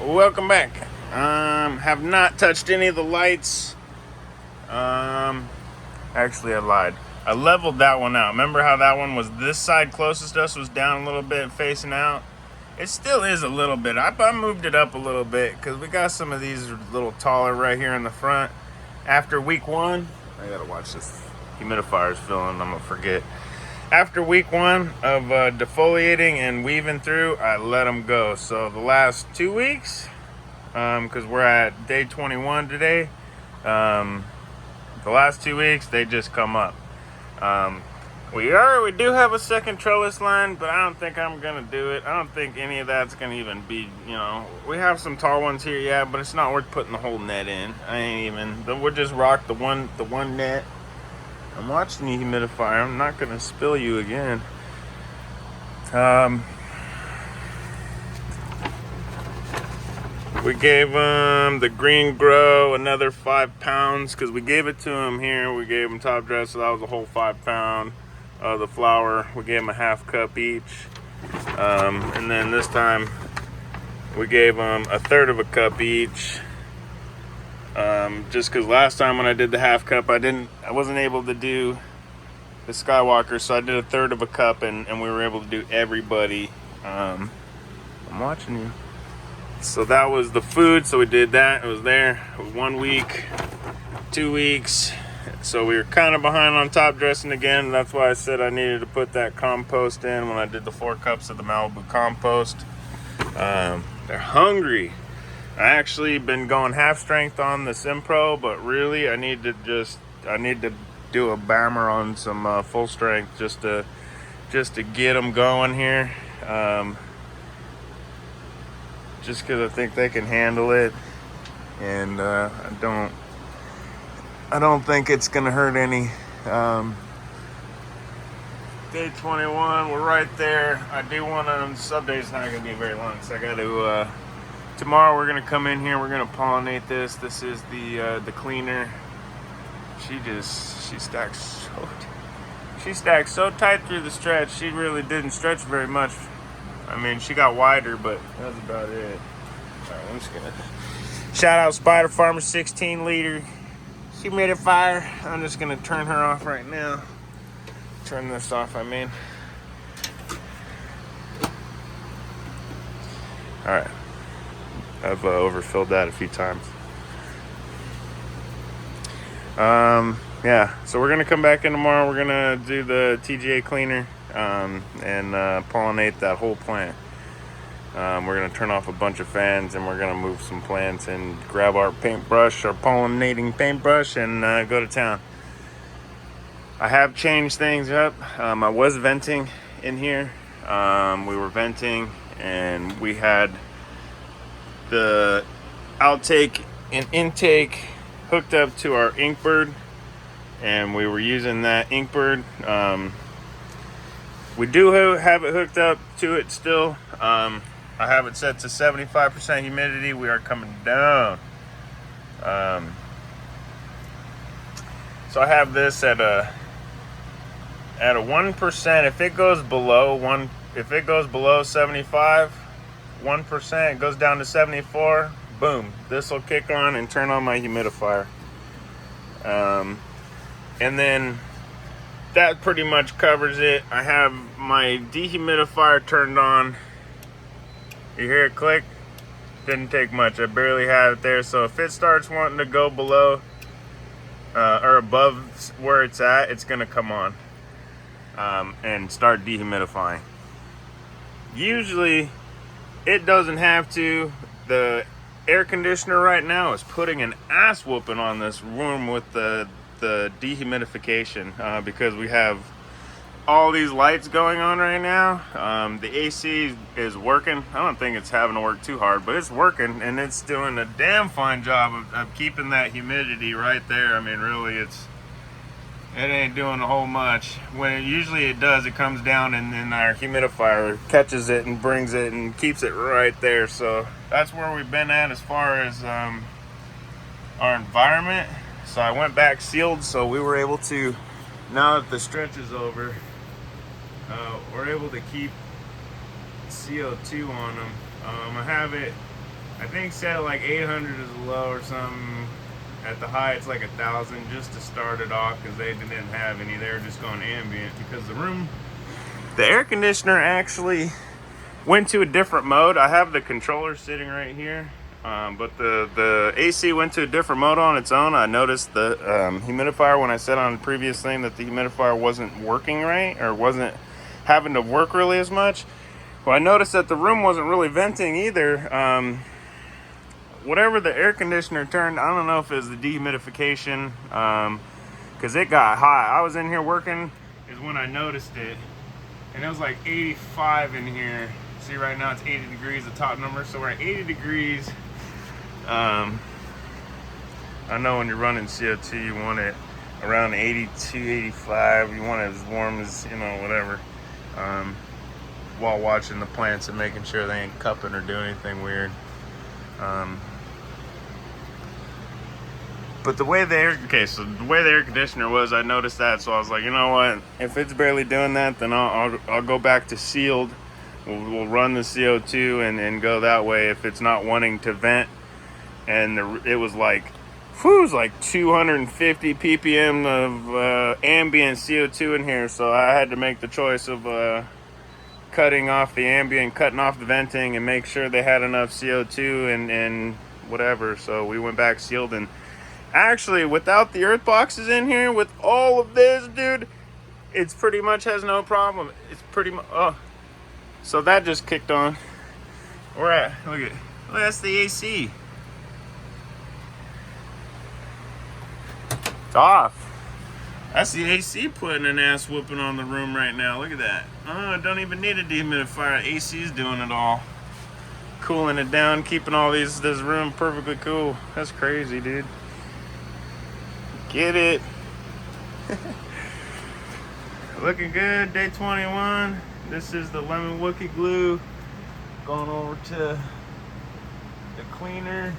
Welcome back. Have not touched any of the lights. Actually, I lied. I leveled that one out. Remember how that one was this side closest to us was down a little bit facing out? It still is a little bit. I moved it up a little bit because we got some of these a little taller right here in the front. After week one, I gotta watch this humidifier's filling. I'm gonna forget. After week one of defoliating and weaving through, I let them go. So the last 2 weeks, because we're at day 21 today, the last 2 weeks they just come up. We do have a second trellis line, but I don't think I'm gonna do it. I don't think any of that's gonna even be, we have some tall ones here, yeah, but it's not worth putting the whole net in. I ain't even. We'll just rock the one net. I'm watching the humidifier. I'm not gonna spill you again. We gave him the green grow another 5 pounds because we gave it to him here. We gave him top dress, so that was a whole 5 pound. The flour, we gave him a half cup each. And then this time we gave them a third of a cup each. Just because last time when I did the half cup, I wasn't able to do the Skywalker, so I did a third of a cup, and we were able to do everybody. I'm watching you. So that was the food. So we did that. It was there. It was 1 week, 2 weeks. So we were kind of behind on top dressing again. That's why I said I needed to put that compost in when I did the 4 cups of the Malibu compost. They're hungry. I actually been going half strength on the Simpro, but really I need to do a bammer on some full strength just to get them going here. Just because I think they can handle it, and I don't think it's gonna hurt any. Day 21, we're right there. I do want to. Sub-day's not gonna be very long, so I got to. Tomorrow we're gonna come in here. We're gonna pollinate this. This is the cleaner. She stacked so tight through the stretch. She really didn't stretch very much. I mean, she got wider, but that's about it. All right, I'm just gonna shout out Spider Farmer 16 liter humidifier. I'm just gonna turn her off right now. Turn this off, I mean. All right, I've overfilled that a few times. Yeah, so we're gonna come back in tomorrow. We're gonna do the TGA cleaner and pollinate that whole plant. We're gonna turn off a bunch of fans and we're gonna move some plants and grab our paintbrush, our pollinating paintbrush, and go to town. I have changed things up. I was venting in here. We were venting and we had the outtake and intake hooked up to our Inkbird, and we were using that Inkbird. We do have it hooked up to it still. I have it set to 75% humidity. We are coming down. So I have this at a 1%. If it goes below 75, 1%, it goes down to 74. Boom, this will kick on and turn on my humidifier. And then that pretty much covers it. I have my dehumidifier turned on. You hear it click? Didn't take much. I barely had it there. So if it starts wanting to go below or above where it's at, it's gonna come on and start dehumidifying. Usually it doesn't have to. The air conditioner right now is putting an ass whooping on this room with the dehumidification because we have all these lights going on right now. The AC is working. I don't think it's having to work too hard, but it's working, and it's doing a damn fine job of keeping that humidity right there. I mean, really, it ain't doing a whole much. When usually it does, it comes down and then our humidifier catches it and brings it and keeps it right there. So that's where we've been at as far as our environment. So I went back sealed, so we were able to, now that the stretch is over, we're able to keep CO2 on them. I I think set at like 800 is low or something. At the high, it's like 1,000 just to start it off because they didn't have any. They were just going ambient because the air conditioner actually went to a different mode. I have the controller sitting right here, but the AC went to a different mode on its own. I noticed the humidifier when I said on the previous thing that the humidifier wasn't working right or wasn't having to work really as much. Well, I noticed that the room wasn't really venting either. Whatever the air conditioner turned, I don't know if it was the dehumidification, because it got hot. I was in here working is when I noticed it, and it was like 85 in here. See, right now it's 80 degrees, the top number, so we're at 80 degrees. I know when you're running CO2, you want it around 82, 85. You want it as warm as, whatever, while watching the plants and making sure they ain't cupping or doing anything weird. But the way the air conditioner was, I noticed that, so I was like, you know what? If it's barely doing that, then I'll go back to sealed. We'll run the CO2 and go that way if it's not wanting to vent. And it was like 250 ppm of ambient CO2 in here, so I had to make the choice of cutting off the ambient, cutting off the venting, and make sure they had enough CO2 and whatever. So we went back sealed, and actually, without the earth boxes in here, with all of this, dude, it's pretty much has no problem. It's pretty much, so that just kicked on. We're at, look, that's the AC. It's off. That's the AC putting an ass whooping on the room right now. Look at that. Oh, don't even need a dehumidifier. AC's doing it all. Cooling it down, keeping all this room perfectly cool. That's crazy, dude. Get it. Looking good, day 21. This is the lemon wookie glue. Going over to the cleaner.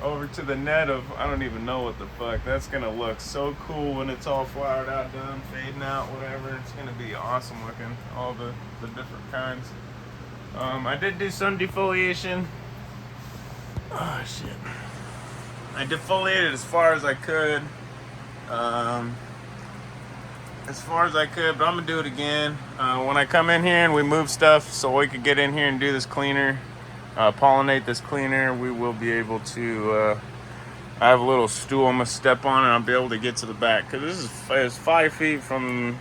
Over to the net of, I don't even know what the fuck. That's gonna look so cool when it's all flowered out, done, fading out, whatever. It's gonna be awesome looking. All the different kinds. I did do some defoliation. Oh shit. I defoliated as far as I could. But I'm gonna do it again. When I come in here and we move stuff so we could get in here and do this cleaner, pollinate this cleaner, we will be able to, I have a little stool I'm gonna step on and I'll be able to get to the back. Cause this is 5 feet from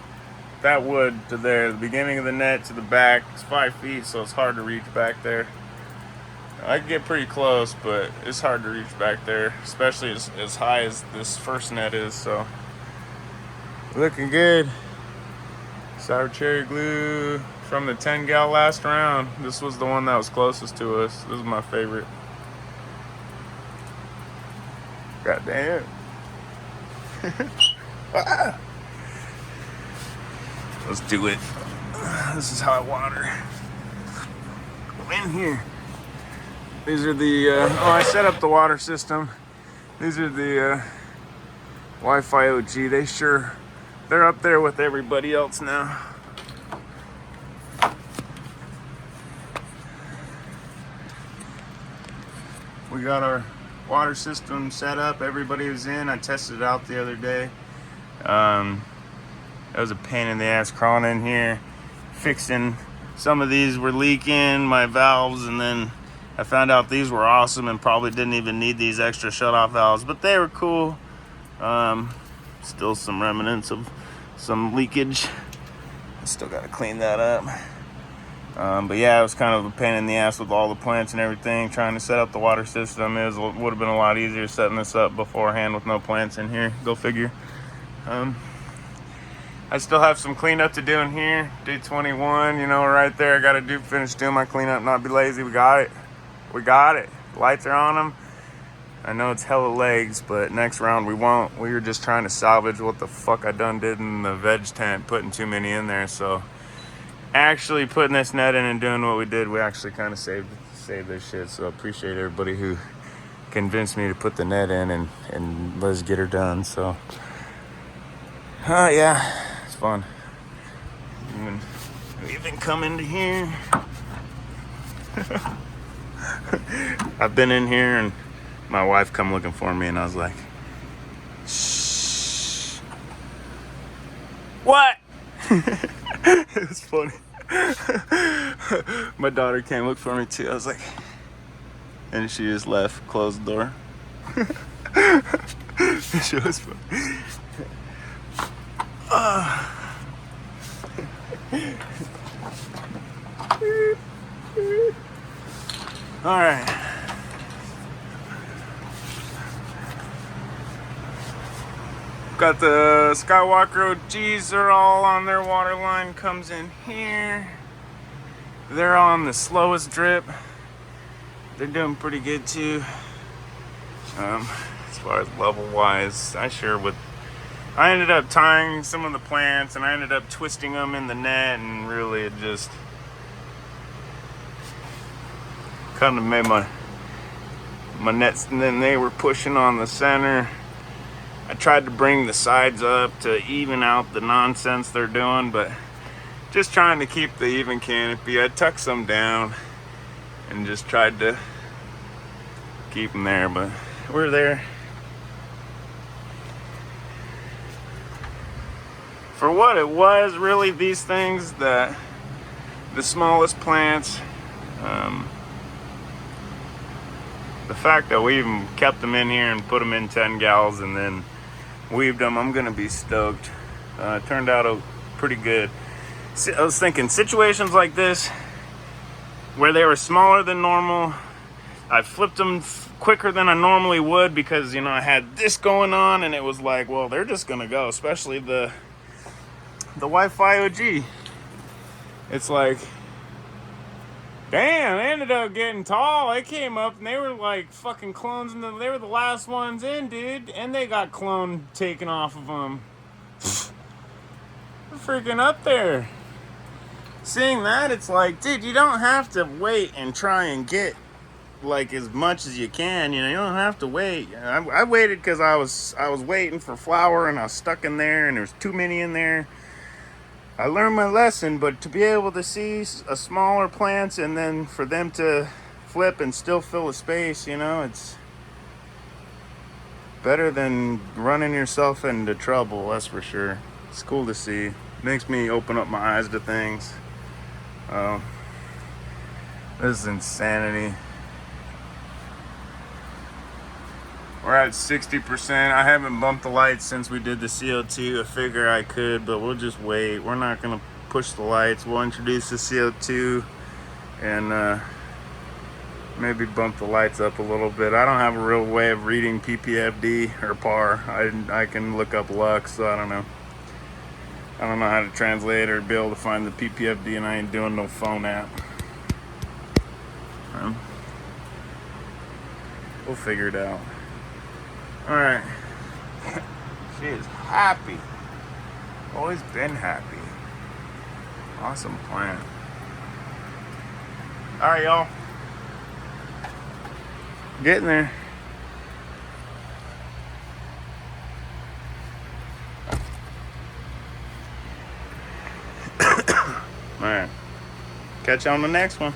that wood to there, the beginning of the net to the back. It's 5 feet, so it's hard to reach back there. I can get pretty close, but it's hard to reach back there, especially as high as this first net is. So, looking good. Sour cherry glue from the 10 gal last round. This was the one that was closest to us. This is my favorite. God damn. Let's do it. This is hot water. Go in here. These are the, I set up the water system. These are the Wi-Fi OG. They're up there with everybody else now. We got our water system set up. Everybody was in. I tested it out the other day. That was a pain in the ass crawling in here, fixing. Some of these were leaking, my valves, and then I found out these were awesome and probably didn't even need these extra shut-off valves, but they were cool. Still some remnants of some leakage. I still got to clean that up. But yeah, it was kind of a pain in the ass with all the plants and everything, trying to set up the water system. It would have been a lot easier setting this up beforehand with no plants in here. Go figure. I still have some cleanup to do in here. Day 21, right there. I got to finish doing my cleanup, not be lazy. We got it. Lights are on them. I know it's hella legs, but next round we won't. We were just trying to salvage what the fuck I done did in the veg tent, putting too many in there. So actually putting this net in and doing what we did, we actually kind of saved this shit. So I appreciate everybody who convinced me to put the net in and let's get her done. So yeah, it's fun. We even come into here. I've been in here and my wife come looking for me and I was like, shh. What? It was funny. My daughter came look for me too. I was like, and she just left, closed the door. She was funny. All right. Got the Skywalker OGs, they're all on their water line, comes in here. They're on the slowest drip. They're doing pretty good too. As far as level wise, I ended up tying some of the plants and I ended up twisting them in the net, and really it just kind of made my nets, and then they were pushing on the center. I tried to bring the sides up to even out the nonsense they're doing, but just trying to keep the even canopy. I tucked some down and just tried to keep them there, but we're there. For what it was, really, these things, the smallest plants, the fact that we even kept them in here and put them in 10 gallons and then weaved them, I'm gonna be stoked. Turned out pretty good. I was thinking situations like this where they were smaller than normal, I flipped them quicker than I normally would because, I had this going on and it was like, well, they're just gonna go, especially the Wi-Fi OG. It's like, damn, they ended up getting tall. They came up and they were like fucking clones, and they were the last ones in, dude. And they got clone taken off of them. They're freaking up there. Seeing that, it's like, dude, you don't have to wait and try and get like as much as you can. You don't have to wait. I waited because I was waiting for flower and I was stuck in there and there's too many in there. I learned my lesson, but to be able to see a smaller plants and then for them to flip and still fill a space, it's better than running yourself into trouble, that's for sure. It's cool to see. Makes me open up my eyes to things. This is insanity. We're at 60%. I haven't bumped the lights since we did the CO2. I figure I could, but we'll just wait. We're not gonna push the lights. We'll introduce the CO2 and maybe bump the lights up a little bit. I don't have a real way of reading PPFD or PAR. I can look up lux, so I don't know. I don't know how to translate or be able to find the PPFD, and I ain't doing no phone app. We'll figure it out. All right. She is happy. Always been happy. Awesome plant. All right, y'all. Getting there. All right. Catch you on the next one.